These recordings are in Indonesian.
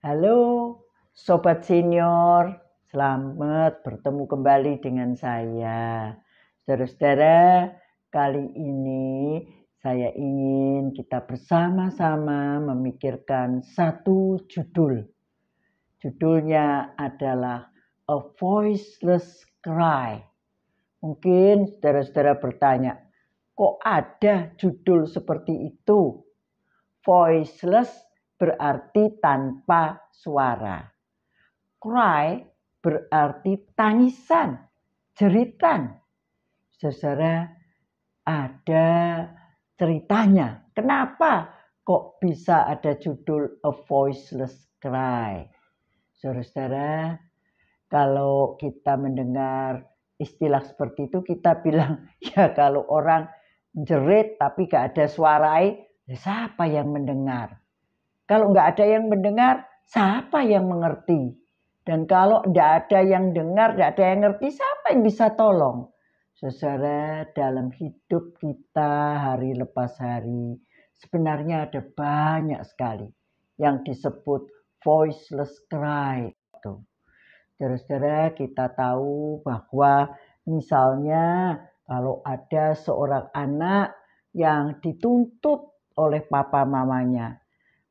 Halo Sobat Senior, selamat bertemu kembali dengan saya. Saudara-saudara, kali ini saya ingin kita bersama-sama memikirkan satu judul. Judulnya adalah A Voiceless Cry. Mungkin saudara-saudara bertanya, kok ada judul seperti itu? Voiceless berarti tanpa suara. Cry berarti tangisan, jeritan. Saudara, ada ceritanya. Kenapa kok bisa ada judul A Voiceless Cry? Saudara, kalau kita mendengar istilah seperti itu, kita bilang, ya kalau orang jerit tapi gak ada suarai, siapa yang mendengar? Kalau nggak ada yang mendengar, siapa yang mengerti? Dan kalau nggak ada yang dengar, nggak ada yang ngerti, siapa yang bisa tolong? Saudara, dalam hidup kita hari lepas hari, sebenarnya ada banyak sekali yang disebut voiceless cry. Saudara-saudara, kita tahu bahwa misalnya kalau ada seorang anak yang dituntut oleh papa mamanya,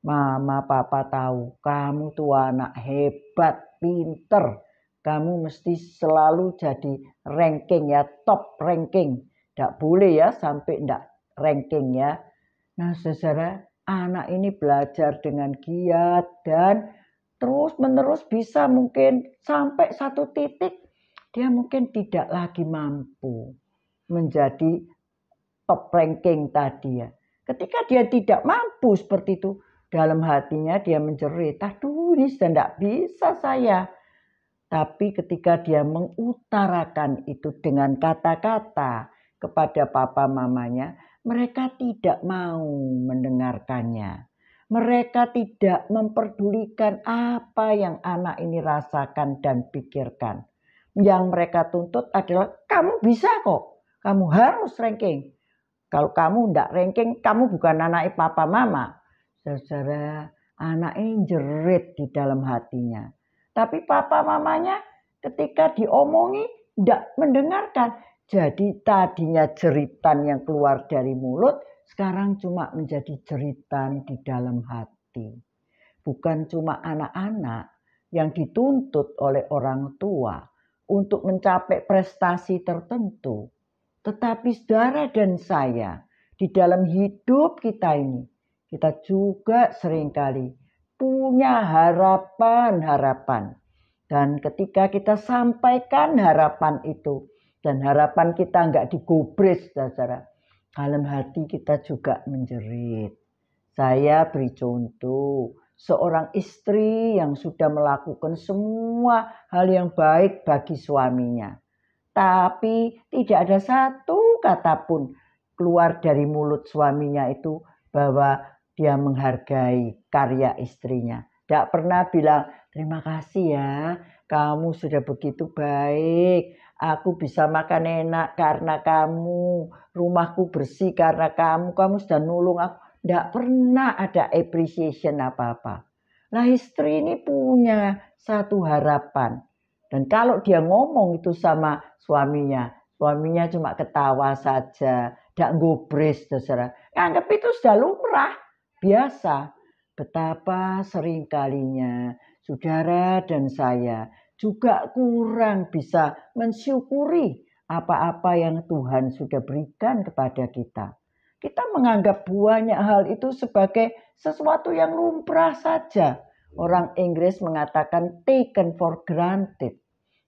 Mama, papa tahu kamu tuh anak hebat, pinter. Kamu mesti selalu jadi ranking ya, top ranking. Tidak boleh ya sampai tidak ranking ya. Nah saudara, anak ini belajar dengan giat dan terus menerus bisa mungkin sampai satu titik dia mungkin tidak lagi mampu menjadi top ranking tadi ya. Ketika dia tidak mampu seperti itu, dalam hatinya dia menjerit, aduh ini sudah tidak bisa saya. Tapi ketika dia mengutarakan itu dengan kata-kata kepada papa mamanya, mereka tidak mau mendengarkannya. Mereka tidak memperdulikan apa yang anak ini rasakan dan pikirkan. Yang mereka tuntut adalah, kamu bisa kok, kamu harus ranking. Kalau kamu tidak ranking, kamu bukan anak papa mama. Saudara, anak ini jerit di dalam hatinya. Tapi papa mamanya ketika diomongi tidak mendengarkan. Jadi tadinya jeritan yang keluar dari mulut, sekarang cuma menjadi jeritan di dalam hati. Bukan cuma anak-anak yang dituntut oleh orang tua untuk mencapai prestasi tertentu. Tetapi saudara dan saya, di dalam hidup kita ini, kita juga seringkali punya harapan-harapan. Dan ketika kita sampaikan harapan itu, dan harapan kita nggak digubris, saudara, dalam hati kita juga menjerit. Saya beri contoh, seorang istri yang sudah melakukan semua hal yang baik bagi suaminya. Tapi tidak ada satu kata pun keluar dari mulut suaminya itu bahwa dia menghargai karya istrinya. Tidak pernah bilang, terima kasih ya, kamu sudah begitu baik. Aku bisa makan enak karena kamu. Rumahku bersih karena kamu sudah nolong aku. Tidak pernah ada appreciation apa-apa. Nah istri ini punya satu harapan. Dan kalau dia ngomong itu sama suaminya cuma ketawa saja, tidak gubris, saudara. Anggap itu sudah lumrah, biasa. Betapa seringkalinya saudara dan saya juga kurang bisa mensyukuri apa-apa yang Tuhan sudah berikan kepada kita. Kita menganggap banyak hal itu sebagai sesuatu yang lumrah saja. Orang Inggris mengatakan taken for granted.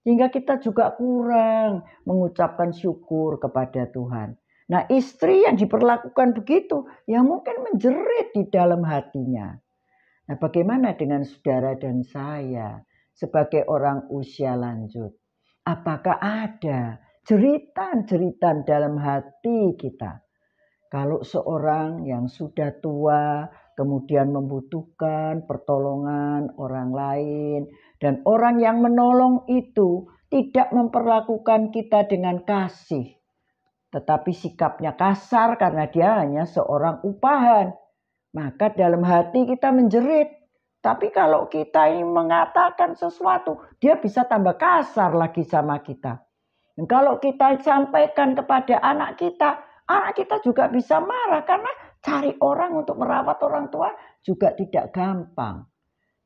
Hingga kita juga kurang mengucapkan syukur kepada Tuhan. Nah istri yang diperlakukan begitu, ya mungkin menjerit di dalam hatinya. Nah bagaimana dengan saudara dan saya sebagai orang usia lanjut? Apakah ada jeritan-jeritan dalam hati kita? Kalau seorang yang sudah tua kemudian membutuhkan pertolongan orang lain dan orang yang menolong itu tidak memperlakukan kita dengan kasih, tetapi sikapnya kasar karena dia hanya seorang upahan, maka dalam hati kita menjerit. Tapi kalau kita ini mengatakan sesuatu, dia bisa tambah kasar lagi sama kita. Dan kalau kita sampaikan kepada anak kita juga bisa marah. Karena cari orang untuk merawat orang tua juga tidak gampang.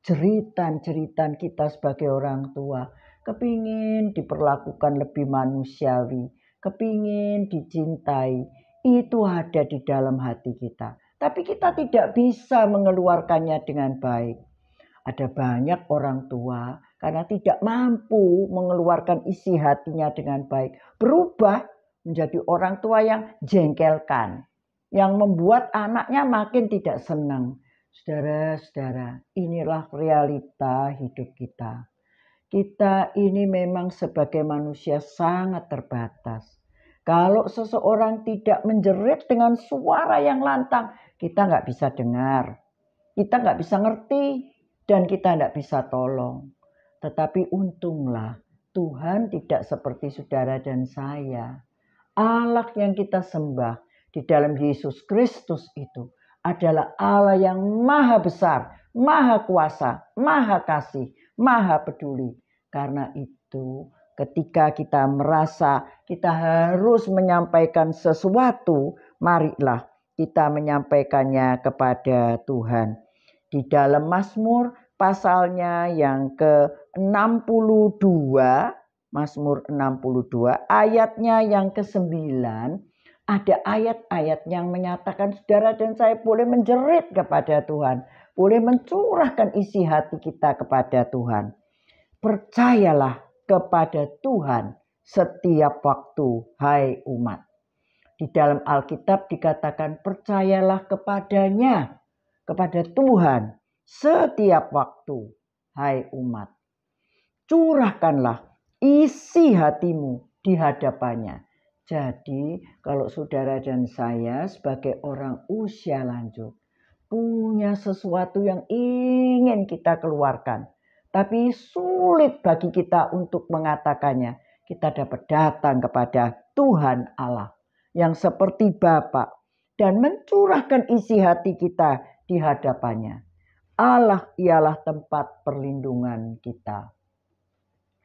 Jeritan-jeritan kita sebagai orang tua, kepingin diperlakukan lebih manusiawi, kepingin dicintai, itu ada di dalam hati kita. Tapi kita tidak bisa mengeluarkannya dengan baik. Ada banyak orang tua karena tidak mampu mengeluarkan isi hatinya dengan baik, berubah menjadi orang tua yang jengkelkan, yang membuat anaknya makin tidak senang. Saudara-saudara, inilah realita hidup kita. Kita ini memang sebagai manusia sangat terbatas. Kalau seseorang tidak menjerit dengan suara yang lantang, kita nggak bisa dengar, kita nggak bisa ngerti, dan kita tidak bisa tolong. Tetapi untunglah Tuhan tidak seperti saudara dan saya. Allah yang kita sembah di dalam Yesus Kristus itu adalah Allah yang maha besar, maha kuasa, maha kasih, maha peduli. Karena itu ketika kita merasa kita harus menyampaikan sesuatu, marilah kita menyampaikannya kepada Tuhan. Di dalam Mazmur pasalnya yang ke-62, Mazmur 62, ayatnya yang ke-9, ada ayat-ayat yang menyatakan saudara dan saya boleh menjerit kepada Tuhan, boleh mencurahkan isi hati kita kepada Tuhan. Percayalah kepada Tuhan setiap waktu, hai umat. Di dalam Alkitab dikatakan percayalah kepadanya, kepada Tuhan setiap waktu, hai umat. Curahkanlah isi hatimu di hadapannya. Jadi kalau saudara dan saya sebagai orang usia lanjut punya sesuatu yang ingin kita keluarkan, tapi sulit bagi kita untuk mengatakannya, kita dapat datang kepada Tuhan Allah yang seperti Bapa dan mencurahkan isi hati kita di hadapannya. Allah ialah tempat perlindungan kita.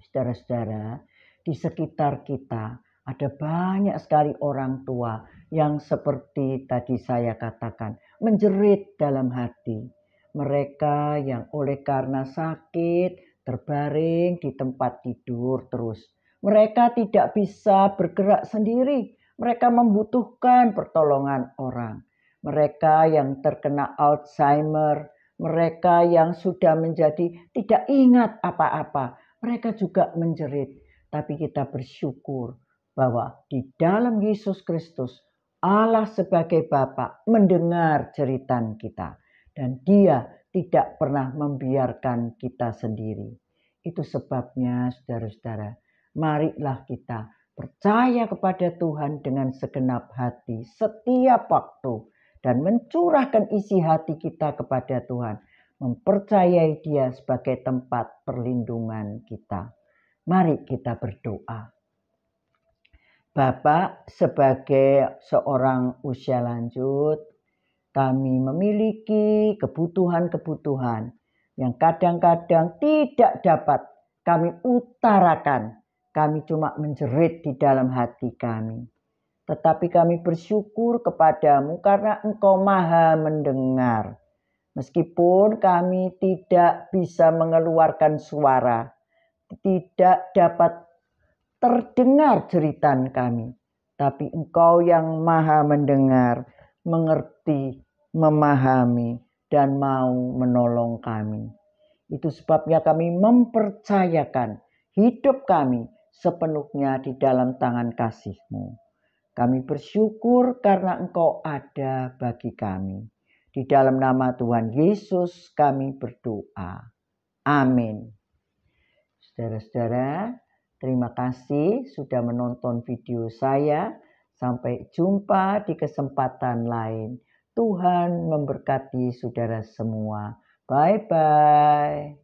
Saudara-saudara, di sekitar kita ada banyak sekali orang tua yang seperti tadi saya katakan, menjerit dalam hati. Mereka yang oleh karena sakit terbaring di tempat tidur terus. Mereka tidak bisa bergerak sendiri. Mereka membutuhkan pertolongan orang. Mereka yang terkena Alzheimer, mereka yang sudah menjadi tidak ingat apa-apa, mereka juga menjerit. Tapi kita bersyukur bahwa di dalam Yesus Kristus, Allah sebagai Bapa mendengar jeritan kita. Dan Dia tidak pernah membiarkan kita sendiri. Itu sebabnya saudara-saudara, marilah kita percaya kepada Tuhan dengan segenap hati setiap waktu. Dan mencurahkan isi hati kita kepada Tuhan. Mempercayai Dia sebagai tempat perlindungan kita. Mari kita berdoa. Bapak, sebagai seorang usia lanjut, kami memiliki kebutuhan-kebutuhan yang kadang-kadang tidak dapat kami utarakan. Kami cuma menjerit di dalam hati kami. Tetapi kami bersyukur kepadamu karena Engkau maha mendengar. Meskipun kami tidak bisa mengeluarkan suara, tidak dapat terdengar jeritan kami. Tapi Engkau yang maha mendengar, mengerti, memahami, dan mau menolong kami. Itu sebabnya kami mempercayakan hidup kami sepenuhnya di dalam tangan kasih-Mu. Kami bersyukur karena Engkau ada bagi kami. Di dalam nama Tuhan Yesus kami berdoa. Amin. Saudara-saudara, terima kasih sudah menonton video saya. Sampai jumpa di kesempatan lain. Tuhan memberkati saudara semua. Bye-bye.